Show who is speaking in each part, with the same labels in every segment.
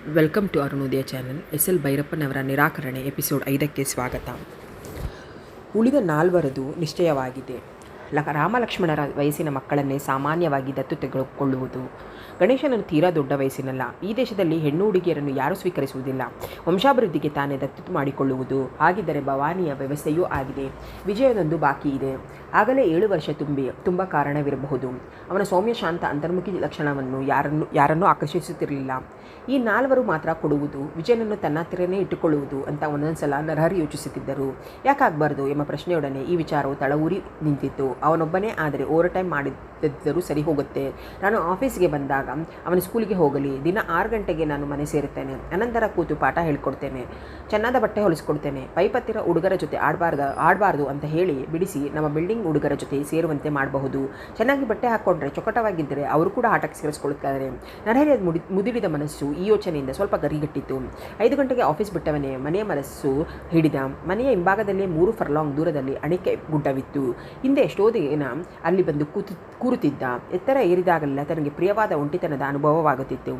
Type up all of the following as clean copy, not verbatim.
Speaker 1: Welcome to Arunodaya channel. SL. ಭೈರಪ್ಪನವರ ನಿರಾಕರಣೆ episode 5ಕ್ಕೆ ಸ್ವಾಗತ. ಉಳಿದ 4ರದು ನಿಶ್ಚಯವಾಗಿದೆ. ರಾಮಲಕ್ಷ್ಮಣರ ವಯಸ್ಸಿನ ಮಕ್ಕಳನ್ನೇ ಸಾಮಾನ್ಯವಾಗಿ ದತ್ತು ತೆಗೆದುಕೊಳ್ಳುವುದು. ಗಣೇಶನನ್ನು ತೀರಾ ದೊಡ್ಡ ವಯಸ್ಸಿನಲ್ಲ. ಈ ದೇಶದಲ್ಲಿ ಹೆಣ್ಣು ಹುಡುಗಿಯರನ್ನು ಯಾರೂ ಸ್ವೀಕರಿಸುವುದಿಲ್ಲ. ವಂಶಾಭಿವೃದ್ಧಿಗೆ ತಾನೇ ದತ್ತು ಮಾಡಿಕೊಳ್ಳುವುದು. ಹಾಗಿದ್ದರೆ ಭವಾನಿಯ ವ್ಯವಸ್ಥೆಯೂ ಆಗಿದೆ. ವಿಜಯದೊಂದು ಬಾಕಿ ಇದೆ. ಆಗಲೇ 7 ವರ್ಷ ತುಂಬ ಕಾರಣವಿರಬಹುದು. ಅವನ ಸೌಮ್ಯ ಶಾಂತ ಅಂತರ್ಮುಖಿ ಲಕ್ಷಣವನ್ನು ಯಾರನ್ನೂ ಆಕರ್ಷಿಸುತ್ತಿರಲಿಲ್ಲ. ಈ 4 ಮಾತ್ರ ಕೊಡುವುದು, ವಿಜಯನನ್ನು ತನ್ನ ಹತ್ತಿರನೇ ಇಟ್ಟುಕೊಳ್ಳುವುದು ಅಂತ ಒಂದೊಂದ್ಸಲ ನರಹರಿ ಯೋಚಿಸುತ್ತಿದ್ದರು. ಯಾಕಾಗಬಾರ್ದು ಎಂಬ ಪ್ರಶ್ನೆಯೊಡನೆ ಈ ವಿಚಾರವು ತಳವೂರಿ ನಿಂತಿತ್ತು. ಅವನೊಬ್ಬನೇ ಆದರೆ ಓವರ್ ಟೈಮ್ ಮಾಡಿದ್ದರೂ ಸರಿ ಹೋಗುತ್ತೆ. ನಾನು ಆಫೀಸ್ಗೆ ಬಂದಾಗ ಅವನ ಸ್ಕೂಲಿಗೆ ಹೋಗಲಿ. ದಿನ 6 ಗಂಟೆಗೆ ನಾನು ಮನೆ ಸೇರುತ್ತೇನೆ. ಅನಂತರ ಕೂತು ಪಾಠ ಹೇಳ್ಕೊಡ್ತೇನೆ. ಚೆನ್ನಾದ ಬಟ್ಟೆ ಹೊಲಿಸ್ಕೊಡ್ತೇನೆ. ಪೈಪತ್ತಿರ ಹುಡುಗರ ಜೊತೆ ಆಡಬಾರ್ದು ಅಂತ ಹೇಳಿ ಬಿಡಿಸಿ ನಮ್ಮ ಬಿಲ್ಡಿಂಗ್ ಹುಡುಗರ ಜೊತೆ ಸೇರುವಂತೆ ಮಾಡಬಹುದು. ಚೆನ್ನಾಗಿ ಬಟ್ಟೆ ಹಾಕ್ಕೊಂಡ್ರೆ ಚೊಕಟವಾಗಿದ್ದರೆ ಅವರು ಕೂಡ ಆಟಕ್ಕೆ ಸೇರಿಸ್ಕೊಳ್ತಾರೆ. ನರಹರಿಯ ಮುದಿಡಿದ ಮನಸ್ಸು ಈ ಯೋಚನೆಯಿಂದ ಸ್ವಲ್ಪ ಗರಿಗಟ್ಟಿತ್ತು. 5 ಗಂಟೆಗೆ ಆಫೀಸ್ ಬಿಟ್ಟವನೇ ಮನೆಯ ಮನಸ್ಸು ಹಿಡಿದ. ಮನೆಯ ಹಿಂಭಾಗದಲ್ಲೇ 3 ಫರ್ಲಾಂಗ್ ದೂರದಲ್ಲಿ ಅಣಿಕೆ ಗುಡ್ಡವಿತ್ತು. ಹಿಂದೆ ಎಷ್ಟೋ ದಿನ ಅಲ್ಲಿ ಬಂದು ಕೂರುತ್ತಿದ್ದ. ಎತ್ತರ ಏರಿದಾಗಲೆಲ್ಲ ತನಗೆ ಪ್ರಿಯವಾದ ಒಂಟಿತನದ ಅನುಭವವಾಗುತ್ತಿತ್ತು.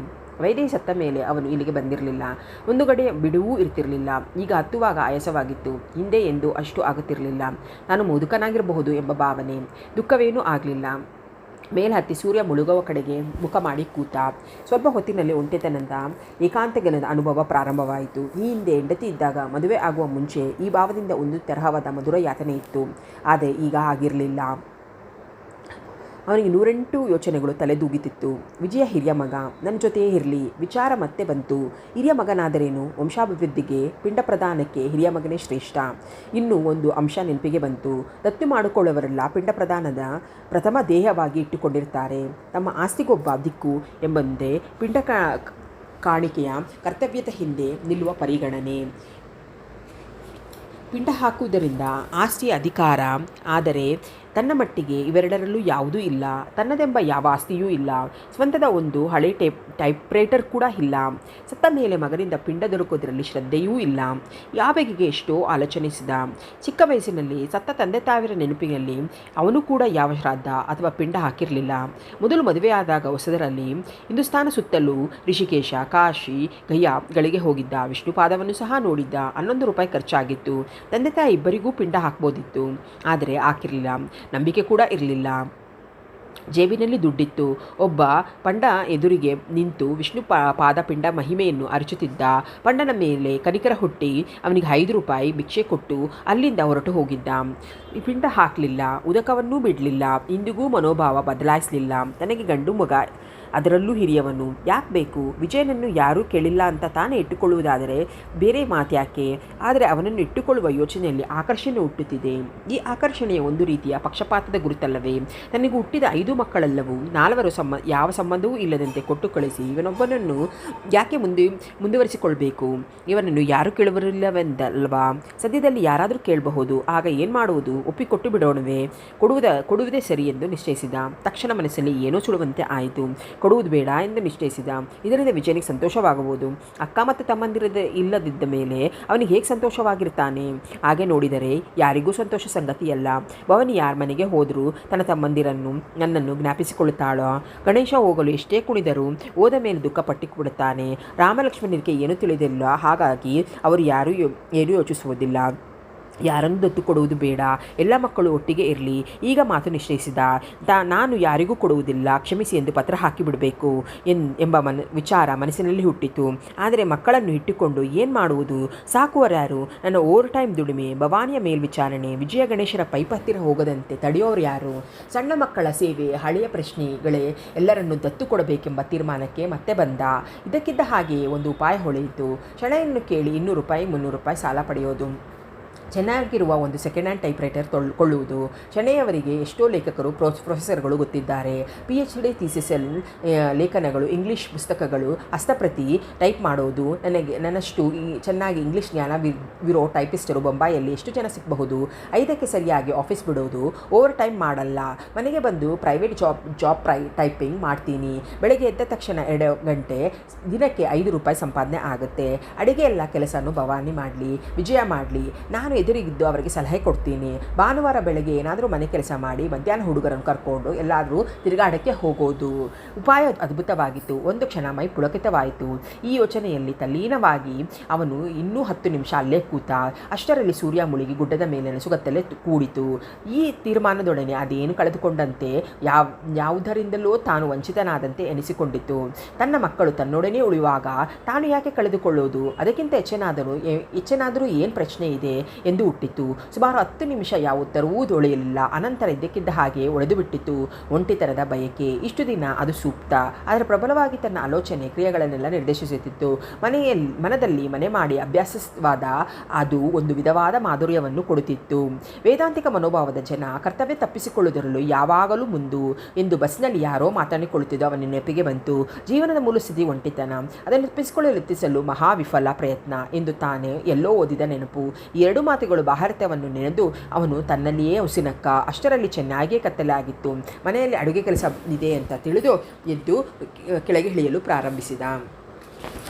Speaker 1: ವೈದೇಹಿ ಸತ್ತ ಮೇಲೆ ಅವನು ಇಲ್ಲಿಗೆ ಬಂದಿರಲಿಲ್ಲ. ಒಂದು ಕಡೆ ಬಿಡುವೂ ಇರ್ತಿರಲಿಲ್ಲ. ಈಗ ಹತ್ತುವಾಗ ಆಯಾಸವಾಗಿತ್ತು. ಹಿಂದೆ ಎಂದು ಅಷ್ಟು ಆಗುತ್ತಿರಲಿಲ್ಲ. ನಾನು ಮುದುಕನಾಗಿರಬಹುದು ಎಂಬ ಭಾವನೆ. ದುಃಖವೇನೂ ಆಗಲಿಲ್ಲ. ಮೇಲ್ಹತ್ತಿ ಸೂರ್ಯ ಮುಳುಗುವ ಕಡೆಗೆ ಮುಖ ಮಾಡಿ ಕೂತ. ಸ್ವಲ್ಪ ಹೊತ್ತಿನಲ್ಲಿ ಒಂಟಿತನದ ಏಕಾಂತಗನದ ಅನುಭವ ಪ್ರಾರಂಭವಾಯಿತು. ಈ ಹಿಂದೆ ಹೆಂಡತಿ ಇದ್ದಾಗ, ಮದುವೆ ಆಗುವ ಮುಂಚೆ ಈ ಭಾವದಿಂದ ಒಂದು ತರಹವಾದ ಮಧುರ ಯಾತನೆ ಇತ್ತು. ಆದರೆ ಈಗ ಆಗಿರಲಿಲ್ಲ. ಅವನಿಗೆ 108 ಯೋಚನೆಗಳು ತಲೆದೂಗುತ್ತಿತ್ತು. ವಿಜಯ ಹಿರಿಯ ಮಗ, ನನ್ನ ಜೊತೆಯೇ ಇರಲಿ. ವಿಚಾರ ಮತ್ತೆ ಬಂತು. ಹಿರಿಯ ಮಗನಾದರೇನು? ವಂಶಾಭಿವೃದ್ಧಿಗೆ, ಪಿಂಡ ಪ್ರದಾನಕ್ಕೆ ಹಿರಿಯ ಮಗನೇ ಶ್ರೇಷ್ಠ. ಇನ್ನೂ ಒಂದು ಅಂಶ ನೆನಪಿಗೆ ಬಂತು. ದತ್ತು ಮಾಡಿಕೊಳ್ಳುವವರೆಲ್ಲ ಪಿಂಡ ಪ್ರದಾನದ ಪ್ರಥಮ ದೇಹವಾಗಿ ಇಟ್ಟುಕೊಂಡಿರ್ತಾರೆ. ತಮ್ಮ ಆಸ್ತಿಗೊಬ್ಬ ದಿಕ್ಕು ಎಂಬಂದೇ ಪಿಂಡ ಕಾಣಿಕೆಯ ಕರ್ತವ್ಯದ ಹಿಂದೆ ನಿಲ್ಲುವ ಪರಿಗಣನೆ. ಪಿಂಡ ಹಾಕುವುದರಿಂದ ಆಸ್ತಿಯ ಅಧಿಕಾರ. ಆದರೆ ತನ್ನ ಮಟ್ಟಿಗೆ ಇವೆರಡರಲ್ಲೂ ಯಾವುದೂ ಇಲ್ಲ. ತನ್ನದೆಂಬ ಯಾವ ಆಸ್ತಿಯೂ ಇಲ್ಲ. ಸ್ವಂತದ ಒಂದು ಹಳೆ ಟೈಪ್ರೈಟರ್ ಕೂಡ ಇಲ್ಲ. ಸತ್ತ ಮೇಲೆ ಮಗನಿಂದ ಪಿಂಡ ದೊರಕೋದ್ರಲ್ಲಿ ಶ್ರದ್ಧೆಯೂ ಇಲ್ಲ. ಯಾವೆಗೆಗೆ ಎಷ್ಟೋ ಆಲೋಚನಿಸಿದ. ಚಿಕ್ಕ ವಯಸ್ಸಿನಲ್ಲಿ ಸತ್ತ ತಂದೆ ತಾಯಿರ ನೆನಪಿನಲ್ಲಿ ಅವನು ಕೂಡ ಯಾವ ಶ್ರಾದ್ದ ಅಥವಾ ಪಿಂಡ ಹಾಕಿರಲಿಲ್ಲ. ಮೊದಲು ಮದುವೆಯಾದಾಗ ಹೊಸದರಲ್ಲಿ ಹಿಂದೂಸ್ತಾನ ಸುತ್ತಲೂ ಋಷಿಕೇಶ, ಕಾಶಿ, ಗಯಾಗಳಿಗೆ ಹೋಗಿದ್ದ. ವಿಷ್ಣುಪಾದವನ್ನು ಸಹ ನೋಡಿದ್ದ. 11 ರೂಪಾಯಿ ಖರ್ಚಾಗಿತ್ತು. ತಂದೆ ತಾಯಿ ಇಬ್ಬರಿಗೂ ಪಿಂಡ ಹಾಕ್ಬೋದಿತ್ತು. ಆದರೆ ಹಾಕಿರಲಿಲ್ಲ. ನಂಬಿಕೆ ಕೂಡ ಇರಲಿಲ್ಲ. ಜೇಬಿನಲ್ಲಿ ದುಡ್ಡಿತ್ತು. ಒಬ್ಬ ಪಂಡ ಎದುರಿಗೆ ನಿಂತು ವಿಷ್ಣು ಪಾದಪಿಂಡ ಮಹಿಮೆಯನ್ನು ಅರಚುತ್ತಿದ್ದ. ಪಂಡನ ಮೇಲೆ ಕನಿಕರ ಹುಟ್ಟಿ ಅವನಿಗೆ 5 ರೂಪಾಯಿ ಭಿಕ್ಷೆ ಕೊಟ್ಟು ಅಲ್ಲಿಂದ ಹೊರಟು ಹೋಗಿದ್ದ. ಪಿಂಡ ಹಾಕಲಿಲ್ಲ. ಉದಕವನ್ನೂ ಬಿಡಲಿಲ್ಲ. ಇಂದಿಗೂ ಮನೋಭಾವ ಬದಲಾಯಿಸಲಿಲ್ಲ. ತನಗೆ ಗಂಡು ಮಗ, ಅದರಲ್ಲೂ ಹಿರಿಯವನು. ಯಾಕೆ ಬೇಕು? ವಿಜಯನನ್ನು ಯಾರೂ ಕೇಳಿಲ್ಲ ಅಂತ ತಾನೇ ಇಟ್ಟುಕೊಳ್ಳುವುದಾದರೆ ಬೇರೆ ಮಾತ್ಯಾಕೆ? ಆದರೆ ಅವನನ್ನು ಇಟ್ಟುಕೊಳ್ಳುವ ಯೋಚನೆಯಲ್ಲಿ ಆಕರ್ಷಣೆ ಹುಟ್ಟುತ್ತಿದೆ. ಈ ಆಕರ್ಷಣೆಯ ಒಂದು ರೀತಿಯ ಪಕ್ಷಪಾತದ ಗುರುತಲ್ಲವೇ? ತನಗೆ ಹುಟ್ಟಿದ 5 ಮಕ್ಕಳೆಲ್ಲವೂ 4 ಯಾವ ಸಂಬಂಧವೂ ಇಲ್ಲದಂತೆ ಕೊಟ್ಟು ಕಳಿಸಿ ಇವನೊಬ್ಬನನ್ನು ಯಾಕೆ ಮುಂದುವರಿಸಿಕೊಳ್ಬೇಕು? ಇವನನ್ನು ಯಾರೂ ಕೇಳುವರಿಲ್ಲವೆಂದಲ್ವಾ? ಸದ್ಯದಲ್ಲಿ ಯಾರಾದರೂ ಕೇಳಬಹುದು. ಆಗ ಏನು ಮಾಡುವುದು? ಒಪ್ಪಿಕೊಟ್ಟು ಬಿಡೋಣವೇ? ಕೊಡುವುದೇ ಸರಿ ಎಂದು ನಿಶ್ಚಯಿಸಿದ. ತಕ್ಷಣ ಮನಸ್ಸಲ್ಲಿ ಏನೋ ಸುಡುವಂತೆ ಆಯಿತು. ಕೊಡುವುದು ಬೇಡ ಎಂದು ನಿಶ್ಚಯಿಸಿದ. ಇದರಿಂದ ವಿಜಯನಿಗೆ ಸಂತೋಷವಾಗಬಹುದು. ಅಕ್ಕ ಮತ್ತು ತಮ್ಮಂದಿರದ ಇಲ್ಲದಿದ್ದ ಮೇಲೆ ಅವನಿಗೆ ಹೇಗೆ ಸಂತೋಷವಾಗಿರ್ತಾನೆ? ಹಾಗೆ ನೋಡಿದರೆ ಯಾರಿಗೂ ಸಂತೋಷ ಸಂಗತಿಯಲ್ಲ. ಭವನಿ ಯಾರ ಮನೆಗೆ ಹೋದರೂ ತನ್ನ ತಮ್ಮಂದಿರನ್ನು, ನನ್ನನ್ನು ಜ್ಞಾಪಿಸಿಕೊಳ್ಳುತ್ತಾಳೋ? ಗಣೇಶ ಹೋಗಲು ಎಷ್ಟೇ ಕುಣಿದರೂ ಹೋದ ಮೇಲೆ ದುಃಖ ಪಟ್ಟಿಬಿಡುತ್ತಾನೆ. ರಾಮಲಕ್ಷ್ಮಣರಿಗೆ ಏನೂ ತಿಳಿದಿಲ್ಲ. ಹಾಗಾಗಿ ಅವರು ಏನೂ ಯೋಚಿಸುವುದಿಲ್ಲ. ಯಾರನ್ನು ದತ್ತು ಕೊಡುವುದು ಬೇಡ. ಎಲ್ಲ ಮಕ್ಕಳು ಒಟ್ಟಿಗೆ ಇರಲಿ. ಈಗ ಮಾತು ನಿಶ್ಚಯಿಸಿದ. ನಾನು ಯಾರಿಗೂ ಕೊಡುವುದಿಲ್ಲ, ಕ್ಷಮಿಸಿ ಎಂದು ಪತ್ರ ಹಾಕಿಬಿಡಬೇಕು ಎಂಬ ವಿಚಾರ ಮನಸ್ಸಿನಲ್ಲಿ ಹುಟ್ಟಿತು. ಆದರೆ ಮಕ್ಕಳನ್ನು ಇಟ್ಟುಕೊಂಡು ಏನು ಮಾಡುವುದು? ಸಾಕುವರ್ಯಾರು? ನನ್ನ ಓವರ್ ಟೈಮ್ ದುಡಿಮೆ, ಭವಾನಿಯ ಮೇಲ್ವಿಚಾರಣೆ, ವಿಜಯ ಗಣೇಶರ ಪೈಪತ್ತಿರ ಹೋಗದಂತೆ ತಡೆಯೋರು ಯಾರು? ಸಣ್ಣ ಮಕ್ಕಳ ಸೇವೆ, ಹಳೆಯ ಪ್ರಶ್ನೆಗಳೇ ಎಲ್ಲರನ್ನು ದತ್ತು ಕೊಡಬೇಕೆಂಬ ತೀರ್ಮಾನಕ್ಕೆ ಮತ್ತೆ ಬಂದ. ಇದಕ್ಕಿದ್ದ ಹಾಗೆಯೇ ಒಂದು ಉಪಾಯ ಹೊಳೆಯಿತು. ಶಣೆಯನ್ನು ಕೇಳಿ 200 ರೂಪಾಯಿ 300 ರೂಪಾಯಿ ಸಾಲ ಪಡೆಯೋದು. ಚೆನ್ನಾಗಿರುವ ಒಂದು ಸೆಕೆಂಡ್ ಹ್ಯಾಂಡ್ ಟೈಪ್ರೈಟರ್ ಕೊಳ್ಳುವುದು. ಶಣೆಯವರಿಗೆ ಎಷ್ಟೋ ಲೇಖಕರು, ಪ್ರೊಫೆಸರ್ಗಳು ಗೊತ್ತಿದ್ದಾರೆ. PhD ಥೀಸಿಸ್ ಲೇಖನಗಳು, ಇಂಗ್ಲೀಷ್ ಪುಸ್ತಕಗಳು, ಹಸ್ತಪ್ರತಿ ಟೈಪ್ ಮಾಡೋದು. ನನ್ನಷ್ಟು ಚೆನ್ನಾಗಿ ಇಂಗ್ಲೀಷ್ ಜ್ಞಾನವಿರೋ ಟೈಪಿಸ್ಟರು ಬೊಂಬಾಯಲ್ಲಿ ಎಷ್ಟು ಜನ ಸಿಗಬಹುದು? 5ಕ್ಕೆ ಸರಿಯಾಗಿ ಆಫೀಸ್ ಬಿಡೋದು. ಓವರ್ ಟೈಮ್ ಮಾಡಲ್ಲ. ಮನೆಗೆ ಬಂದು ಪ್ರೈವೇಟ್ ಜಾಬ್ ಟೈಪಿಂಗ್ ಮಾಡ್ತೀನಿ. ಬೆಳಗ್ಗೆ ಎದ್ದ ತಕ್ಷಣ 2 ಗಂಟೆ, ದಿನಕ್ಕೆ 5 ರೂಪಾಯಿ ಸಂಪಾದನೆ ಆಗುತ್ತೆ. ಅಡಿಗೆ ಎಲ್ಲ ಕೆಲಸನೂ ಭವಾನಿ ಮಾಡಲಿ, ವಿಜಯ ಮಾಡಲಿ. ನಾನು ಎದುರಿಗಿದ್ದು ಅವರಿಗೆ ಸಲಹೆ ಕೊಡ್ತೀನಿ. ಭಾನುವಾರ ಬೆಳಗ್ಗೆ ಏನಾದರೂ ಮನೆ ಕೆಲಸ ಮಾಡಿ ಮಧ್ಯಾಹ್ನ ಹುಡುಗರನ್ನು ಕರ್ಕೊಂಡು ಎಲ್ಲಾದರೂ ತಿರುಗಾಡಕ್ಕೆ ಹೋಗೋದು. ಉಪಾಯ ಅದ್ಭುತವಾಗಿತ್ತು. ಒಂದು ಕ್ಷಣ ಮೈ ಪುಳಕಿತವಾಯಿತು. ಈ ಯೋಚನೆಯಲ್ಲಿ ತಲ್ಲೀನವಾಗಿ ಅವನು ಇನ್ನೂ 10 ನಿಮಿಷ ಅಲ್ಲೇ ಕೂತ. ಅಷ್ಟರಲ್ಲಿ ಸೂರ್ಯ ಮುಳುಗಿ ಗುಡ್ಡದ ಮೇಲಿನ ಸುಗತ್ತಲೆ ಕೂಡಿತು. ಈ ತೀರ್ಮಾನದೊಡನೆ ಅದೇನು ಕಳೆದುಕೊಂಡಂತೆ ಯಾವುದರಿಂದಲೂ ತಾನು ವಂಚಿತನಾದಂತೆ ಎನಿಸಿಕೊಂಡಿತು. ತನ್ನ ಮಕ್ಕಳು ತನ್ನೊಡನೆ ಉಳಿಯುವಾಗ ತಾನು ಯಾಕೆ ಕಳೆದುಕೊಳ್ಳೋದು? ಅದಕ್ಕಿಂತ ಹೆಚ್ಚೇನಾದರೂ ಏನು ಪ್ರಶ್ನೆ ಇದೆ ಎಂದು ಹುಟ್ಟಿತು. ಸುಮಾರು 10 ನಿಮಿಷ ಯಾವ ಉತ್ತರವೂ ದೊಳೆಯಲಿಲ್ಲ. ಅನಂತರ ಇದ್ದಕ್ಕಿದ್ದ ಹಾಗೆ ಒಡೆದು ಬಿಟ್ಟಿತು ಒಂಟಿತನದ ಬಯಕೆ. ಇಷ್ಟು ದಿನ ಅದು ಸೂಕ್ತ. ಆದರೆ ಪ್ರಬಲವಾಗಿ ತನ್ನ ಆಲೋಚನೆ ಕ್ರಿಯೆಗಳನ್ನೆಲ್ಲ ನಿರ್ದೇಶಿಸುತ್ತಿತ್ತು. ಮನದಲ್ಲಿ ಮನೆ ಮಾಡಿ ಅಭ್ಯಾಸವಾದ ಅದು ಒಂದು ವಿಧವಾದ ಮಾಧುರ್ಯವನ್ನು ಕೊಡುತ್ತಿತ್ತು. ವೇದಾಂತಿಕ ಮನೋಭಾವದ ಜನ ಕರ್ತವ್ಯ ತಪ್ಪಿಸಿಕೊಳ್ಳುವುದರಲ್ಲೂ ಯಾವಾಗಲೂ ಮುಂದು ಎಂದು ಬಸ್ನಲ್ಲಿ ಯಾರೋ ಮಾತನಾಡಿಕೊಳ್ಳುತ್ತಿದ್ದು ಅವನ ನೆನಪಿಗೆ ಬಂತು. ಜೀವನದ ಮೂಲ ಸ್ಥಿತಿ ಒಂಟಿತನ, ಅದನ್ನು ತಪ್ಪಿಸಿಕೊಳ್ಳಲು ಮಹಾವಿಫಲ ಪ್ರಯತ್ನ ಎಂದು ತಾನೇ ಎಲ್ಲೋ ಓದಿದ ನೆನಪು. ಈ 2 ಮಾತುಗಳು ಬಾಹ್ಯರ್ಥವನ್ನು ನೆನೆದು ಅವನು ತನ್ನಲ್ಲಿಯೇ ಉಸಿನಕ್ಕ. ಅಷ್ಟರಲ್ಲಿ ಚೆನ್ನಾಗಿಯೇ ಕತ್ತಲೆ ಆಗಿತ್ತು. ಮನೆಯಲ್ಲಿ ಅಡುಗೆ ಕೆಲಸ ಇದೆ ಅಂತ ತಿಳಿದು ಎದ್ದು ಕೆಳಗೆ ಇಳಿಯಲು ಪ್ರಾರಂಭಿಸಿದ.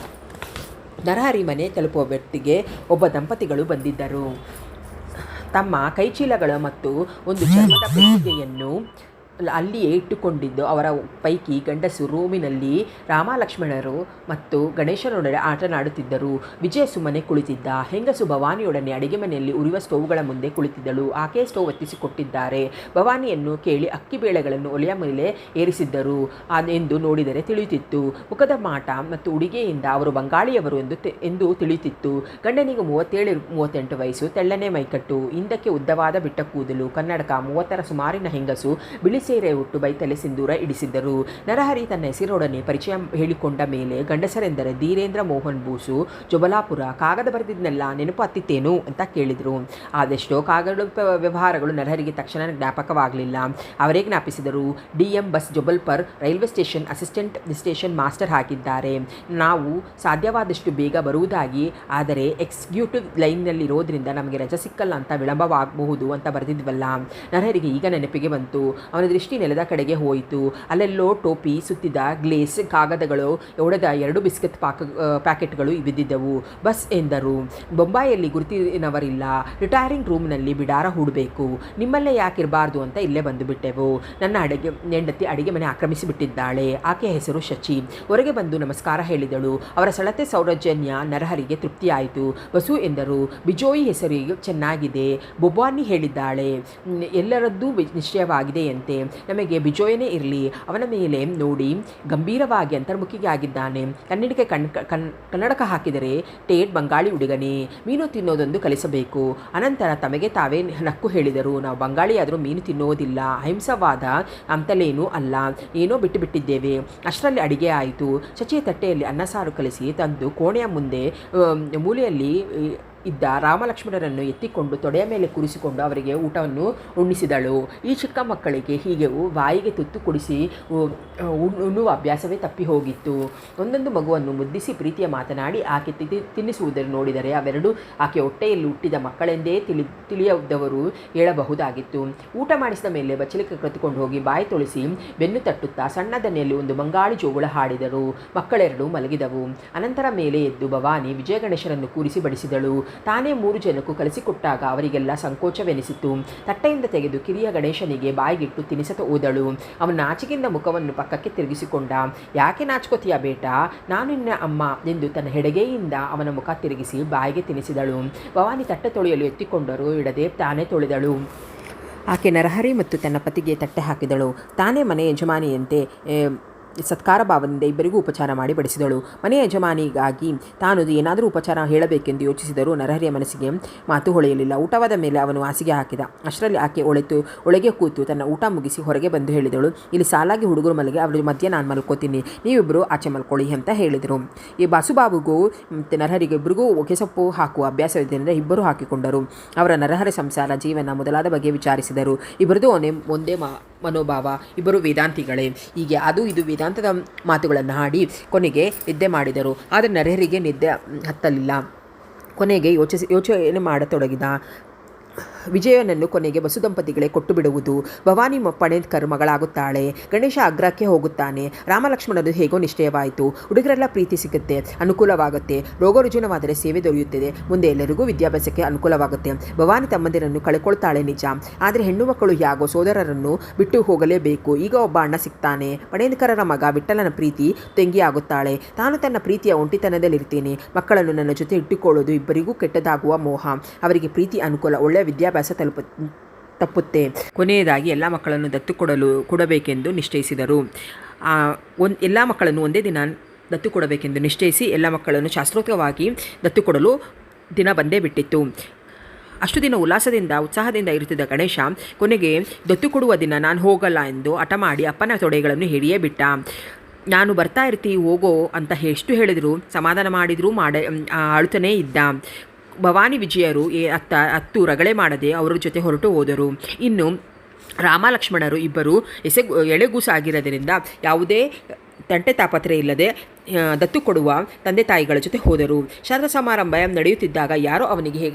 Speaker 1: ನರಹರಿ ಮನೆ ತಲುಪುವ ವ್ಯಕ್ತಿಗೆ ಒಬ್ಬ ದಂಪತಿಗಳು ಬಂದಿದ್ದರು. ತಮ್ಮ ಕೈಚೀಲಗಳು ಮತ್ತು ಒಂದು ಚರ್ಮದ ಪೆಟ್ಟಿಗೆಯನ್ನು ಅಲ್ಲಿಯೇ ಇಟ್ಟುಕೊಂಡಿದ್ದು ಅವರ ಪೈಕಿ ಗಂಡಸು ರೂಮಿನಲ್ಲಿ ರಾಮಲಕ್ಷ್ಮಣರು ಮತ್ತು ಗಣೇಶನೊಡನೆ ಆಟನಾಡುತ್ತಿದ್ದರು. ವಿಜಯ ಸುಮ್ಮನೆ ಕುಳಿತಿದ್ದ. ಹೆಂಗಸು ಭವಾನಿಯೊಡನೆ ಅಡಿಗೆ ಮನೆಯಲ್ಲಿ ಉರಿಯುವ ಸ್ಟೌವ್ಗಳ ಮುಂದೆ ಕುಳಿತಿದ್ದಳು. ಆಕೆ ಸ್ಟೌವ್ ಹೊತ್ತಿಸಿಕೊಟ್ಟಿದ್ದಾರೆ. ಭವಾನಿಯನ್ನು ಕೇಳಿ ಅಕ್ಕಿ ಬೇಳೆಗಳನ್ನು ಒಲೆಯ ಮೇಲೆ ಏರಿಸಿದ್ದರು ಎಂದು ನೋಡಿದರೆ ತಿಳಿಯುತ್ತಿತ್ತು. ಮುಖದ ಮಾಟ ಮತ್ತು ಉಡುಗೆಯಿಂದ ಅವರು ಬಂಗಾಳಿಯವರು ಎಂದು ತಿಳಿಯುತ್ತಿತ್ತು. ಗಂಡನಿಗೆ 37-38 ವಯಸ್ಸು, ತೆಳ್ಳನೆ ಮೈಕಟ್ಟು, ಹಿಂದಕ್ಕೆ ಉದ್ದವಾದ ಬಿಟ್ಟ ಕೂದಲು, ಕನ್ನಡಕ, 30ರ ಸುಮಾರಿನ ಹೆಂಗಸು, ಬಿಳಿ ಸೀರೆ ಉಟ್ಟು ಬೈತಲೆ ಸಿಂಧೂರ ಇಡಿಸಿದ್ದರು. ನರಹರಿ ತನ್ನ ಹೆಸರೊಡನೆ ಪರಿಚಯ ಹೇಳಿಕೊಂಡ ಮೇಲೆ ಗಂಡಸರೆಂದರೆ ಧೀರೇಂದ್ರ ಮೋಹನ್ ಬೋಸು, ಜೊಬಲಾಪುರ. ಕಾಗದ ಬರೆದಿದ್ದನ್ನೆಲ್ಲ ನೆನಪು ಹತ್ತಿತ್ತೇನು ಅಂತ ಕೇಳಿದರು. ಆದೆಷ್ಟೋ ಕಾಗದ ವ್ಯವಹಾರಗಳು ನರಹರಿಗೆ ತಕ್ಷಣ ಜ್ಞಾಪಕವಾಗಲಿಲ್ಲ. ಅವರೇ ಜ್ಞಾಪಿಸಿದರು. DM ಬಸ್ Jabalpur railway station assistant station master ಹಾಕಿದ್ದಾರೆ. ನಾವು ಸಾಧ್ಯವಾದಷ್ಟು ಬೇಗ ಬರುವುದಾಗಿ, ಆದರೆ ಎಕ್ಸಿಕ್ಯೂಟಿವ್ ಲೈನ್ನಲ್ಲಿರೋದ್ರಿಂದ ನಮಗೆ ರಜೆ ಸಿಕ್ಕಲ್ಲ ಅಂತ ವಿಳಂಬವಾಗಬಹುದು ಅಂತ ಬರೆದಿದ್ವಲ್ಲ. ನರಹರಿಗೆ ಈಗ ನೆನಪಿಗೆ ಬಂತು. ಅವನ ದೃಷ್ಟಿ ನೆಲದ ಕಡೆಗೆ ಹೋಯಿತು. ಅಲ್ಲೆಲ್ಲೋ ಟೋಪಿ ಸುತ್ತಿದ ಗ್ಲೇಸ್ ಕಾಗದಗಳು ಒಡೆದ 2 ಬಿಸ್ಕೆಟ್ ಪ್ಯಾಕೆಟ್ಗಳು ಬಿದ್ದಿದ್ದವು. ಬಸ್ ಎಂದರು. ಬೊಂಬಾಯಲ್ಲಿ ಗುರುತಿನವರಿಲ್ಲ. ರಿಟೈರಿಂಗ್ ರೂಮ್ನಲ್ಲಿ ಬಿಡಾರ ಹೂಡಬೇಕು. ನಿಮ್ಮಲ್ಲೇ ಯಾಕಿರಬಾರ್ದು ಅಂತ ಇಲ್ಲೇ ಬಂದು ಬಿಟ್ಟೆವು. ನನ್ನ ಹೆಂಡತಿ ಅಡಿಗೆ ಮನೆ ಆಕ್ರಮಿಸಿಬಿಟ್ಟಿದ್ದಾಳೆ. ಆಕೆಯ ಹೆಸರು ಶಚಿ. ಹೊರಗೆ ಬಂದು ನಮಸ್ಕಾರ ಹೇಳಿದಳು. ಅವರ ಸಳತೆ ಸೌರಜನ್ಯ ನರಹರಿಗೆ ತೃಪ್ತಿಯಾಯಿತು. ಬಸು ಎಂದರು. ಬಿಜೋಯಿ ಹೆಸರು ಚೆನ್ನಾಗಿದೆ. ಬೊಬ್ಬಾನಿ ಹೇಳಿದ್ದಾಳೆ. ಎಲ್ಲರದ್ದೂ ನಿಶ್ಚಯವಾಗಿದೆಯಂತೆ. ನಮಗೆ ಬಿಜೋಯನೇ ಇರಲಿ. ಅವನ ಮೇಲೆ ನೋಡಿ ಗಂಭೀರವಾಗಿ ಅಂತರ್ಮುಖಿಗೆ ಆಗಿದ್ದಾನೆ. ಕನ್ನಡಿಗೆ ಕನ್ನಡಕ ಹಾಕಿದರೆ ಟೇಟ್ ಬಂಗಾಳಿ ಹುಡುಗನೇ. ಮೀನು ತಿನ್ನೋದೊಂದು ಕಲಿಸಬೇಕು. ಅನಂತರ ತಮಗೆ ತಾವೇ ನಕ್ಕು ಹೇಳಿದರು. ನಾವು ಬಂಗಾಳಿಯಾದರೂ ಮೀನು ತಿನ್ನೋದಿಲ್ಲ. ಅಹಿಂಸವಾದ ಅಂತಲೇನೂ ಅಲ್ಲ. ಏನೋ ಬಿಟ್ಟಿದ್ದೇವೆ. ಅಷ್ಟರಲ್ಲಿ ಅಡಿಗೆ ಆಯಿತು. ಶಚಿಯ ತಟ್ಟೆಯಲ್ಲಿ ಅನ್ನ ಸಾರು ಕಲಿಸಿ ತಂದು ಕೋಣೆಯ ಮುಂದೆ ಮೂಲೆಯಲ್ಲಿ ಇದ್ದ ರಾಮಲಕ್ಷ್ಮಣರನ್ನು ಎತ್ತಿಕೊಂಡು ತೊಡೆಯ ಮೇಲೆ ಕೂರಿಸಿಕೊಂಡು ಅವರಿಗೆ ಊಟವನ್ನು ಉಣ್ಣಿಸಿದಳು. ಈ ಚಿಕ್ಕ ಮಕ್ಕಳಿಗೆ ಹೀಗೆ ಬಾಯಿಗೆ ತುತ್ತು ಕುಡಿಸಿ ಉಣ್ಣುವ ಅಭ್ಯಾಸವೇ ತಪ್ಪಿ ಹೋಗಿತ್ತು. ಒಂದೊಂದು ಮಗುವನ್ನು ಮುದ್ದಿಸಿ ಪ್ರೀತಿಯ ಮಾತನಾಡಿ ಆಕೆ ತಿನ್ನಿಸುವುದನ್ನು ನೋಡಿದರೆ ಅವೆರಡು ಆಕೆ ಹೊಟ್ಟೆಯಲ್ಲಿ ಹುಟ್ಟಿದ ಮಕ್ಕಳೆಂದೇ ತಿಳಿಯದವರು ಹೇಳಬಹುದಾಗಿತ್ತು. ಊಟ ಮಾಡಿಸಿದ ಮೇಲೆ ಬಚ್ಚಲಿಕ್ಕೆ ಕರೆದುಕೊಂಡು ಹೋಗಿ ಬಾಯಿ ತೊಳಿಸಿ ಬೆನ್ನು ತಟ್ಟುತ್ತಾ ಸಣ್ಣ ದನಿಯಲ್ಲಿ ಒಂದು ಬಂಗಾಳಿ ಜೋಗುಳ ಹಾಡಿದರು. ಮಕ್ಕಳೆರಡು ಮಲಗಿದವು. ಅನಂತರ ಮೇಲೆ ಎದ್ದು ಭವಾನಿ ವಿಜಯ ಗಣೇಶರನ್ನು ಕೂರಿಸಿ ಬಡಿಸಿದಳು. ತಾನೇ 3 ಜನಕ್ಕೂ ಕಲಿಸಿಕೊಟ್ಟಾಗ ಅವರಿಗೆಲ್ಲ ಸಂಕೋಚವೆನಿಸಿತು. ತಟ್ಟೆಯಿಂದ ತೆಗೆದು ಕಿರಿಯ ಗಣೇಶನಿಗೆ ಬಾಯಿಗಿಟ್ಟು ತಿನಿಸತ ಹೋದಳು. ಅವನ ನಾಚಿಕೆಯಿಂದ ಮುಖವನ್ನು ಪಕ್ಕಕ್ಕೆ ತಿರುಗಿಸಿಕೊಂಡ. ಯಾಕೆ ನಾಚ್ಕೋತೀಯ ಬೇಟಾ, ನಾನು ನಿನ್ನ ಅಮ್ಮ ಎಂದು ತನ್ನ ಎಡಗೈಯಿಂದ ಅವನ ಮುಖ ತಿರುಗಿಸಿ ಬಾಯಿಗೆ ತಿನಿಸಿದಳು. ಭವಾನಿ ತಟ್ಟೆ ತೊಳೆಯಲು ಎತ್ತಿಕೊಂಡರೂ ಇಡದೆ ತಾನೇ ತೊಳೆದಳು. ಆಕೆ ನರಹರಿ ಮತ್ತು ತನ್ನ ಪತಿಗೆ ತಟ್ಟೆ ಹಾಕಿದಳು. ತಾನೇ ಮನೆ ಯಜಮಾನಿಯಂತೆ ಸತ್ಕಾರ ಭಾವದಿಂದ ಇಬ್ಬರಿಗೂ ಉಪಚಾರ ಮಾಡಿ ಬಡಿಸಿದಳು. ಮನೆ ಯಜಮಾನಿಗಾಗಿ ತಾನು ಏನಾದರೂ ಉಪಚಾರ ಹೇಳಬೇಕೆಂದು ಯೋಚಿಸಿದರೂ ನರಹರಿಯ ಮನಸ್ಸಿಗೆ ಮಾತು ಹೊಳೆಯಲಿಲ್ಲ. ಊಟವಾದ ಮೇಲೆ ಅವನು ಹಾಸಿಗೆ ಹಾಕಿದ. ಅಷ್ಟರಲ್ಲಿ ಆಕೆ ಒಳಗೆ ಕೂತು ತನ್ನ ಊಟ ಮುಗಿಸಿ ಹೊರಗೆ ಬಂದು ಹೇಳಿದಳು. ಇಲ್ಲಿ ಸಾಲಾಗಿ ಹುಡುಗರು ಮಲಗಿ ಅವರ ಮಧ್ಯೆ ನಾನು ಮಲ್ಕೋತೀನಿ, ನೀವಿಬ್ಬರು ಆಚೆ ಮಲ್ಕೊಳ್ಳಿ ಅಂತ ಹೇಳಿದರು. ಈ ಬಾಸುಬಾಬುಗೂ ಮತ್ತು ನರಹರಿಗೆ ಇಬ್ಬರಿಗೂ ಹೊಗೆಸೊಪ್ಪು ಹಾಕುವ ಅಭ್ಯಾಸವಿದ್ದರಿಂದ ಇಬ್ಬರು ಹಾಕಿಕೊಂಡರು. ಅವರ ನರಹರಿ ಸಂಸಾರ ಜೀವನ ಮೊದಲಾದ ಬಗ್ಗೆ ವಿಚಾರಿಸಿದರು. ಇಬ್ಬರದು ಒಂದೇ ಮನೋಭಾವ. ಇಬ್ಬರು ವೇದಾಂತಿಗಳೇ. ಹೀಗೆ ಅದು ಇದು ವೇದಾಂತದ ಮಾತುಗಳನ್ನು ಹಾಡಿ ಕೊನೆಗೆ ನಿದ್ದೆ ಮಾಡಿದರು. ಆದರೆ ನರಹರಿಗೆ ನಿದ್ದೆ ಹತ್ತಲಿಲ್ಲ. ಕೊನೆಗೆ ಯೋಚನೆ ಮಾಡತೊಡಗಿದ. ವಿಜಯನನ್ನು ಕೊನೆಗೆ ವಸುದಂಪತಿಗಳೇ ಕೊಟ್ಟು ಬಿಡುವುದು. ಭವಾನಿ ಪಣೇದ್ಕರ್ ಮಗಳಾಗುತ್ತಾಳೆ. ಗಣೇಶ ಆಗ್ರಾಕ್ಕೆ ಹೋಗುತ್ತಾನೆ. ರಾಮಲಕ್ಷ್ಮಣರು ಹೇಗೋ ನಿಶ್ಚಯವಾಯಿತು. ಹುಡುಗರೆಲ್ಲ ಪ್ರೀತಿ ಸಿಗುತ್ತೆ, ಅನುಕೂಲವಾಗುತ್ತೆ. ರೋಗರುಜಿನವಾದರೆ ಸೇವೆ ದೊರೆಯುತ್ತದೆ. ಮುಂದೆ ಎಲ್ಲರಿಗೂ ವಿದ್ಯಾಭ್ಯಾಸಕ್ಕೆ ಅನುಕೂಲವಾಗುತ್ತೆ. ಭವಾನಿ ತಮ್ಮಂದಿರನ್ನು ಕಳ್ಕೊಳ್ತಾಳೆ ನಿಜ, ಆದರೆ ಹೆಣ್ಣು ಮಕ್ಕಳು ಯಾಗೋ ಸೋದರರನ್ನು ಬಿಟ್ಟು ಹೋಗಲೇಬೇಕು. ಈಗ ಒಬ್ಬ ಅಣ್ಣ ಸಿಗ್ತಾನೆ. ಪಣೇದ್ಕರರ ಮಗ ವಿಠಲನ ಪ್ರೀತಿ ತಂಗಿಯಾಗುತ್ತಾಳೆ. ತಾನು ತನ್ನ ಪ್ರೀತಿಯ ಒಂಟಿತನದಲ್ಲಿರ್ತೀನಿ. ಮಕ್ಕಳನ್ನು ನನ್ನ ಜೊತೆ ಇಟ್ಟುಕೊಳ್ಳೋದು ಇಬ್ಬರಿಗೂ ಕೆಟ್ಟದಾಗುವ ಮೋಹ. ಅವರಿಗೆ ಪ್ರೀತಿ ಅನುಕೂಲ, ಒಳ್ಳೆಯ ವಿದ್ಯಾಭ್ಯಾಸ ತಪ್ಪುತ್ತೆ. ಕೊನೆಯದಾಗಿ ಎಲ್ಲ ಮಕ್ಕಳನ್ನು ದತ್ತು ಕೊಡಬೇಕೆಂದು ನಿಶ್ಚಯಿಸಿದರು. ಎಲ್ಲ ಮಕ್ಕಳನ್ನು ಒಂದೇ ದಿನ ದತ್ತು ಕೊಡಬೇಕೆಂದು ನಿಶ್ಚಯಿಸಿ ಎಲ್ಲ ಮಕ್ಕಳನ್ನು ಶಾಸ್ತ್ರೋಕ್ತವಾಗಿ ದತ್ತು ಕೊಡಲು ದಿನ ಬಂದೇ ಬಿಟ್ಟಿತ್ತು. ಅಷ್ಟು ದಿನ ಉಲ್ಲಾಸದಿಂದ ಉತ್ಸಾಹದಿಂದ ಇರುತ್ತಿದ್ದ ಗಣೇಶ ಕೊನೆಗೆ ದತ್ತು ಕೊಡುವ ದಿನ ನಾನು ಹೋಗಲ್ಲ ಎಂದು ಹಠ ಮಾಡಿ ಅಪ್ಪನ ತೊಡೆಗಳನ್ನು ಹಿಡಿಯೇ ಬಿಟ್ಟ. ನಾನು ಬರ್ತಾ ಇರ್ತೀವಿ ಹೋಗೋ ಅಂತ ಎಷ್ಟು ಹೇಳಿದರೂ ಸಮಾಧಾನ ಮಾಡಿದರೂ ಅಳುತ್ತಲೇ ಇದ್ದ. ಭವಾನಿ ವಿಜಯರು ಹತ್ತು ರಗಳೆ ಮಾಡದೆ ಅವರ ಜೊತೆ ಹೊರಟು ಹೋದರು. ಇನ್ನು ರಾಮ ಲಕ್ಷ್ಮಣರು ಇಬ್ಬರು ಎಳೆಗೂಸಾಗಿರೋದರಿಂದ ಯಾವುದೇ ತಂಟೆ ತಾಪತ್ರೆ ಇಲ್ಲದೆ ದತ್ತು ಕೊಡುವ ತಂದೆ ತಾಯಿಗಳ ಜೊತೆ ಹೋದರು. ಶಾರದಾ ಸಮಾರಂಭ ನಡೆಯುತ್ತಿದ್ದಾಗ ಯಾರೋ ಅವನಿಗೆ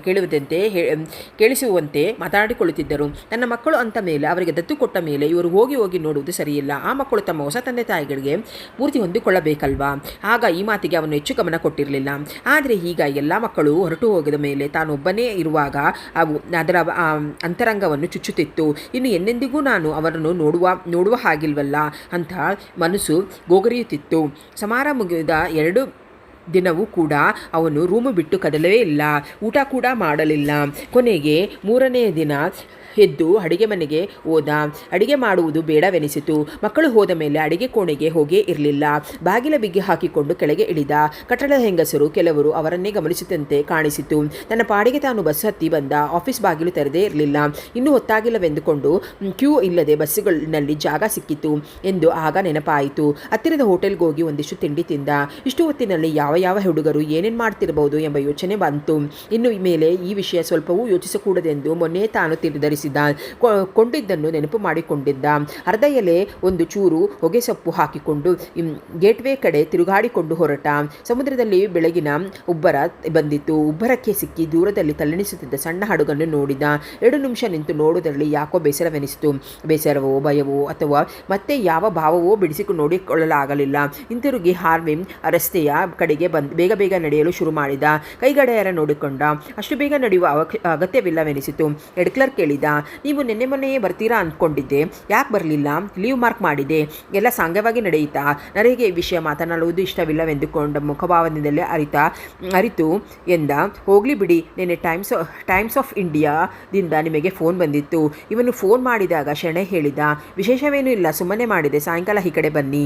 Speaker 1: ಕೇಳಿಸುವಂತೆ ಮಾತನಾಡಿಕೊಳ್ಳುತ್ತಿದ್ದರು. ತನ್ನ ಮಕ್ಕಳು ಅಂತ ಮೇಲೆ ಅವರಿಗೆ ದತ್ತು ಕೊಟ್ಟ ಮೇಲೆ ಇವರು ಹೋಗಿ ನೋಡುವುದು ಸರಿಯಿಲ್ಲ. ಆ ಮಕ್ಕಳು ತಮ್ಮ ಹೊಸ ತಂದೆ ತಾಯಿಗಳಿಗೆ ಪೂರ್ತಿ ಹೊಂದಿಕೊಳ್ಳಬೇಕಲ್ವಾ? ಆಗ ಈ ಮಾತಿಗೆ ಅವನು ಹೆಚ್ಚು ಗಮನ ಕೊಟ್ಟಿರಲಿಲ್ಲ. ಆದರೆ ಈಗ ಎಲ್ಲ ಮಕ್ಕಳು ಹೊರಟು ಹೋಗಿದ ಮೇಲೆ ತಾನೊಬ್ಬನೇ ಇರುವಾಗ ಅದರ ಅಂತರಂಗವನ್ನು ಚುಚ್ಚುತ್ತಿತ್ತು. ಇನ್ನು ಎಂದೆಂದಿಗೂ ನಾನು ಅವರನ್ನು ನೋಡುವ ಹಾಗಿಲ್ವಲ್ಲ ಅಂತ ಮನಸ್ಸು ಗೋಗರಿಯುತ್ತಿತ್ತು. ಸಮಾರಂಭ ಮುಗಿದ 2 ದಿನವೂ ಕೂಡ ಅವನು ರೂಮು ಬಿಟ್ಟು ಕದಲವೇ ಇಲ್ಲ. ಊಟ ಕೂಡ ಮಾಡಲಿಲ್ಲ. ಕೊನೆಗೆ 3ನೇ ದಿನ ಎದ್ದು ಅಡಿಗೆ ಮನೆಗೆ ಹೋದ. ಅಡಿಗೆ ಮಾಡುವುದು ಬೇಡವೆನಿಸಿತು. ಮಕ್ಕಳು ಹೋದ ಮೇಲೆ ಅಡಿಗೆ ಕೋಣೆಗೆ ಹೋಗೇ ಇರಲಿಲ್ಲ. ಬಾಗಿಲ ಬಿಗಿ ಹಾಕಿಕೊಂಡು ಕೆಳಗೆ ಇಳಿದ. ಕಟ್ಟಡದ ಹೆಂಗಸರು ಕೆಲವರು ಅವರನ್ನೇ ಗಮನಿಸುತ್ತಂತೆ ಕಾಣಿಸಿತು. ತನ್ನ ಪಾಡಿಗೆ ತಾನು ಬಸ್ ಹತ್ತಿ ಬಂದ. ಆಫೀಸ್ ಬಾಗಿಲು ತೆರೆದೇ ಇರಲಿಲ್ಲ. ಇನ್ನೂ ಹೊತ್ತಾಗಿಲ್ಲವೆಂದುಕೊಂಡು ಕ್ಯೂ ಇಲ್ಲದೆ ಬಸ್ಸುಗಳಲ್ಲಿ ಜಾಗ ಸಿಕ್ಕಿತು ಎಂದು ಆಗ ನೆನಪಾಯಿತು. ಹತ್ತಿರದ ಹೋಟೆಲ್ಗೆ ಹೋಗಿ ಒಂದಿಷ್ಟು ತಿಂಡಿ ತಿಂದ. ಇಷ್ಟು ಹೊತ್ತಿನಲ್ಲಿ ಯಾವ ಹುಡುಗರು ಏನೇನು ಮಾಡ್ತಿರಬಹುದು ಎಂಬ ಯೋಚನೆ ಬಂತು. ಇನ್ನು ಮೇಲೆ ಈ ವಿಷಯ ಸ್ವಲ್ಪವೂ ಯೋಚಿಸಕೂಡದೆಂದು ಮೊನ್ನೆ ತಾನು ನಿರ್ಧರಿಸಿದ. ಕೊಂಡಿದ್ದನ್ನು ನೆನಪು ಮಾಡಿಕೊಂಡಿದ್ದ. ಅರ್ಧ ಎಲೆ ಒಂದು ಚೂರು ಹೊಗೆ ಸೊಪ್ಪು ಹಾಕಿಕೊಂಡು ಗೇಟ್ವೇ ಕಡೆ ತಿರುಗಾಡಿಕೊಂಡು ಹೊರಟ. ಸಮುದ್ರದಲ್ಲಿ ಬೆಳಗಿನ ಉಬ್ಬರ ಬಂದಿತ್ತು. ಉಬ್ಬರಕ್ಕೆ ಸಿಕ್ಕಿ ದೂರದಲ್ಲಿ ತಲ್ಲಣಿಸುತ್ತಿದ್ದ ಸಣ್ಣ ಹಡಗನ್ನು ನೋಡಿದ. 2 ನಿಮಿಷ ನಿಂತು ನೋಡುವುದರಲ್ಲಿ ಯಾಕೋ ಬೇಸರವೆನಿಸಿತು. ಬೇಸರವೋ ಭಯವೋ ಅಥವಾ ಮತ್ತೆ ಯಾವ ಭಾವವೋ ಬಿಡಿಸಿಕೊಂಡು ನೋಡಿಕೊಳ್ಳಲಾಗಲಿಲ್ಲ. ಹಿಂತಿರುಗಿ ಹಾರ್ವಿಮ್ ರಸ್ತೆಯ ಕಡೆಗೆ ಬೇಗ ನಡೆಯಲು ಶುರು ಮಾಡಿದ. ಕೈಗಡೆಯರ ನೋಡಿಕೊಂಡ. ಅಷ್ಟು ಬೇಗ ನಡೆಯುವ ಅಗತ್ಯವಿಲ್ಲವೆನಿಸಿತು. ಹೆಡ್ ಕ್ಲರ್ಕ್ ಕೇಳಿದ, ನೀವು ನಿನ್ನೆ ಮೊನ್ನೆಯೇ ಬರ್ತೀರಾ ಅಂದ್ಕೊಂಡಿದ್ದೆ, ಯಾಕೆ ಬರಲಿಲ್ಲ? ಲೀವ್ ಮಾರ್ಕ್ ಮಾಡಿದೆ, ಎಲ್ಲ ಸಾಂಗವಾಗಿ ನಡೆಯಿತಾ? ನನಗೆ ಈ ವಿಷಯ ಮಾತನಾಡುವುದು ಇಷ್ಟವಿಲ್ಲವೆಂದುಕೊಂಡ ಮುಖಭಾವದಿಂದಲೇ ಅರಿತು ಎಂದ. ಹೋಗಲಿ ಬಿಡಿ, ನಿನ್ನೆ ಟೈಮ್ಸ್ ಆಫ್ ಇಂಡಿಯಾದಿಂದ ನಿಮಗೆ ಫೋನ್ ಬಂದಿತ್ತು. ಇವನು ಫೋನ್ ಮಾಡಿದಾಗ ಶೆಣೈ ಹೇಳಿದ, ವಿಶೇಷವೇನೂ ಇಲ್ಲ, ಸುಮ್ಮನೆ ಮಾಡಿದೆ, ಸಾಯಂಕಾಲ ಈ ಕಡೆ ಬನ್ನಿ.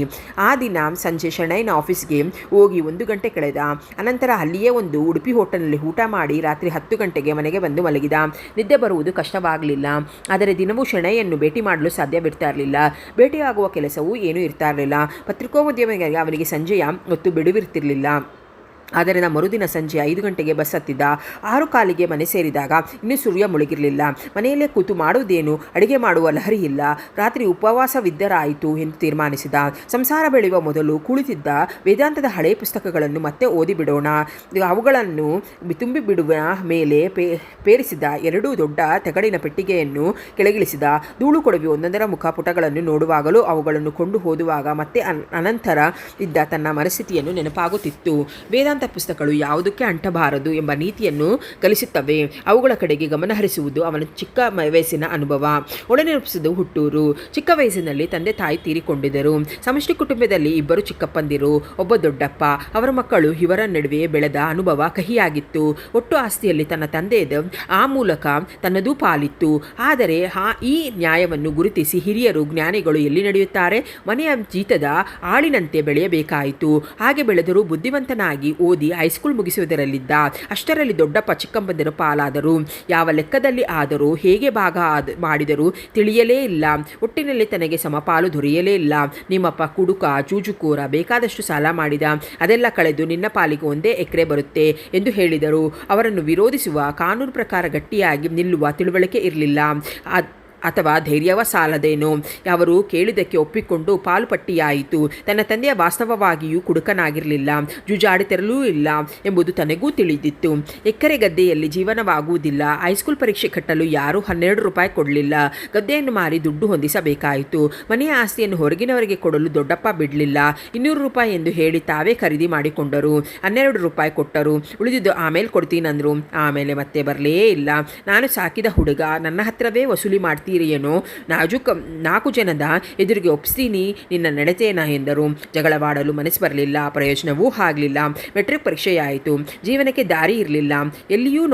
Speaker 1: ಆ ದಿನ ಸಂಜೆ ಶೆಣೈನ ಆಫೀಸ್ಗೆ ಹೋಗಿ 1 ಗಂಟೆ ಕಳೆದ. ಅನಂತರ ಅಲ್ಲಿಯೇ ಒಂದು ಉಡುಪಿ ಹೋಟೆಲ್ನಲ್ಲಿ ಊಟ ಮಾಡಿ ರಾತ್ರಿ 10 ಗಂಟೆಗೆ ಮನೆಗೆ ಬಂದು ಮಲಗಿದ. ನಿದ್ದೆ ಬರುವುದು ಕಷ್ಟವಾಗಲಿಲ್ಲ. ಆದರೆ ದಿನವೂ ಶೆಣೈಯನ್ನು ಭೇಟಿ ಮಾಡಲು ಸಾಧ್ಯವಿರ್ತಾ ಇರಲಿಲ್ಲ. ಭೇಟಿಯಾಗುವ ಕೆಲಸವೂ ಏನೂ ಇರ್ತಾ ಇರಲಿಲ್ಲ. ಪತ್ರಿಕೋದ್ಯಮಿಗಳಿಗೆ ಅವನಿಗೆ ಸಂಜೆಯ ಹೊತ್ತು ಬಿಡುವಿರ್ತಿರಲಿಲ್ಲ. ಆದ್ದರಿಂದ ಮರುದಿನ ಸಂಜೆ 5 ಗಂಟೆಗೆ ಬಸ್ ಹತ್ತಿದ. 6 ಕಾಲಿಗೆ ಮನೆ ಸೇರಿದಾಗ ಇನ್ನೂ ಸೂರ್ಯ ಮುಳುಗಿರಲಿಲ್ಲ. ಮನೆಯಲ್ಲೇ ಕೂತು ಮಾಡುವುದೇನು, ಅಡಿಗೆ ಮಾಡುವ ಲಹರಿ ಇಲ್ಲ. ರಾತ್ರಿ ಉಪವಾಸವಿದ್ದರಾಯಿತು ಎಂದು ತೀರ್ಮಾನಿಸಿದ. ಸಂಸಾರ ಬೆಳೆಯುವ ಮೊದಲು ಕುಳಿತಿದ್ದ ವೇದಾಂತದ ಹಳೆಯ ಪುಸ್ತಕಗಳನ್ನು ಮತ್ತೆ ಓದಿಬಿಡೋಣ. ಅವುಗಳನ್ನು ತುಂಬಿಬಿಡುವ ಮೇಲೆ ಪೇರಿಸಿದ 2 ದೊಡ್ಡ ತಗಡಿನ ಪೆಟ್ಟಿಗೆಯನ್ನು ಕೆಳಗಿಳಿಸಿದ. ಧೂಳು ಕೊಡವಿ ಒಂದೊಂದರ ಮುಖಪುಟಗಳನ್ನು ನೋಡುವಾಗಲೂ ಅವುಗಳನ್ನು ಕೊಂಡು ಹೋದುವಾಗ ಮತ್ತೆ ಅನಂತರ ಇದ್ದ ತನ್ನ ಮನಸ್ಥಿತಿಯನ್ನು ನೆನಪಾಗುತ್ತಿತ್ತು. ವೇದಾಂತ ಪುಸ್ತಕಗಳು ಯಾವುದಕ್ಕೆ ಅಂಟಬಾರದು ಎಂಬ ನೀತಿಯನ್ನು ಕಲಿಸುತ್ತವೆ. ಅವುಗಳ ಕಡೆಗೆ ಗಮನಹರಿಸುವುದು ಅವನ ಚಿಕ್ಕ ವಯಸ್ಸಿನ ಅನುಭವ. ಒಳನೆನಪಿಸಿದ ಹುಟ್ಟೂರು. ಚಿಕ್ಕ ವಯಸ್ಸಿನಲ್ಲಿ ತಂದೆ ತಾಯಿ ತೀರಿಕೊಂಡಿದ್ದರು. ಸಮಷ್ಟಿ ಕುಟುಂಬದಲ್ಲಿ 2 ಚಿಕ್ಕಪ್ಪಂದಿರು, ಒಬ್ಬ ದೊಡ್ಡಪ್ಪ. ಅವರ ಮಕ್ಕಳು ಇವರ ನಡುವೆ ಬೆಳೆದ ಅನುಭವ ಕಹಿಯಾಗಿತ್ತು. ಒಟ್ಟು ಆಸ್ತಿಯಲ್ಲಿ ತನ್ನ ತಂದೆಯದು ಆ ಮೂಲಕ ತನ್ನದೂ ಪಾಲಿತ್ತು. ಆದರೆ ಈ ನ್ಯಾಯವನ್ನು ಗುರುತಿಸಿ ಹಿರಿಯರು ಜ್ಞಾನಿಗಳು ಎಲ್ಲಿ ನಡೆಯುತ್ತಾರೆ? ಮನೆಯ ಜೀತದ ಆಳಿನಂತೆ ಬೆಳೆಯಬೇಕಾಯಿತು. ಹಾಗೆ ಬೆಳೆದರೂ ಬುದ್ಧಿವಂತನಾಗಿ ಓದಿ ಹೈಸ್ಕೂಲ್ ಮುಗಿಸುವುದರಲ್ಲಿದ್ದ. ಅಷ್ಟರಲ್ಲಿ ದೊಡ್ಡಪ್ಪ ಚಿಕ್ಕಪ್ಪಂದಿರ ಪಾಲಾದರು. ಯಾವ ಲೆಕ್ಕದಲ್ಲಿ ಆದರೂ ಹೇಗೆ ಭಾಗ ಮಾಡಿದರೂ ತಿಳಿಯಲೇ ಇಲ್ಲ. ಒಟ್ಟಿನಲ್ಲಿ ತನಗೆ ಸಮಪಾಲು ದೊರೆಯಲೇ ಇಲ್ಲ. ನಿಮ್ಮಪ್ಪ ಕುಡುಕ, ಜೂಜುಕೋರ, ಬೇಕಾದಷ್ಟು ಸಾಲ ಮಾಡಿದ, ಅದೆಲ್ಲ ಕಳೆದು ನಿನ್ನ ಪಾಲಿಗೆ 1 ಎಕರೆ ಬರುತ್ತೆ ಎಂದು ಹೇಳಿದರು. ಅವರನ್ನು ವಿರೋಧಿಸುವ, ಕಾನೂನು ಪ್ರಕಾರ ಗಟ್ಟಿಯಾಗಿ ನಿಲ್ಲುವ ತಿಳುವಳಿಕೆ ಇರಲಿಲ್ಲ. ಅಥವಾ ಧೈರ್ಯವ ಸಾಲದೇನೋ. ಅವರು ಕೇಳಿದ್ದಕ್ಕೆ ಒಪ್ಪಿಕೊಂಡು ಪಾಲುಪಟ್ಟಿಯಾಯಿತು. ತನ್ನ ತಂದೆಯ ವಾಸ್ತವವಾಗಿಯೂ ಕುಡುಕನಾಗಿರಲಿಲ್ಲ, ಜೂಜಾಡುತ್ತಿರಲೂ ಇಲ್ಲ ಎಂಬುದು ತನಗೂ ತಿಳಿದಿತ್ತು. ಎಕರೆ ಗದ್ದೆಯಲ್ಲಿ ಜೀವನವಾಗುವುದಿಲ್ಲ. ಹೈಸ್ಕೂಲ್ ಪರೀಕ್ಷೆ ಕಟ್ಟಲು ಯಾರೂ 12 ರೂಪಾಯಿ ಕೊಡಲಿಲ್ಲ. ಗದ್ದೆಯನ್ನು ಮಾರಿ ದುಡ್ಡು ಹೊಂದಿಸಬೇಕಾಯಿತು. ಮನೆಯ ಆಸ್ತಿಯನ್ನು ಹೊರಗಿನವರಿಗೆ ಕೊಡಲು ದೊಡ್ಡಪ್ಪ ಬಿಡಲಿಲ್ಲ. 200 ರೂಪಾಯಿ ಎಂದು ಹೇಳಿ ತಾವೇ ಖರೀದಿ ಮಾಡಿಕೊಂಡರು. 12 ರೂಪಾಯಿ ಕೊಟ್ಟರು. ಉಳಿದಿದ್ದು ಆಮೇಲೆ ಕೊಡ್ತೀನಂದ್ರು. ಆಮೇಲೆ ಮತ್ತೆ ಬರಲೇ ಇಲ್ಲ. ನಾನು ಸಾಕಿದ ಹುಡುಗ, ನನ್ನ ಹತ್ರವೇ ವಸೂಲಿ ಮಾಡ್ತೀನಿ ಏನೋ. 4 ಜನದ ಎದುರಿಗೆ ಒಪ್ಪಿಸ್ತೀನಿ ನಿನ್ನ ನಡತೆಯನ್ನ ಎಂದರು. ಜಗಳವಾಡಲು ಮನಸ್ಸು ಬರಲಿಲ್ಲ, ಪ್ರಯೋಜನವೂ ಆಗಲಿಲ್ಲ. ಮೆಟ್ರಿಕ್ ಪರೀಕ್ಷೆಯಾಯಿತು. ಜೀವನಕ್ಕೆ ದಾರಿ ಇರಲಿಲ್ಲ. ಎಲ್ಲಿಯೂ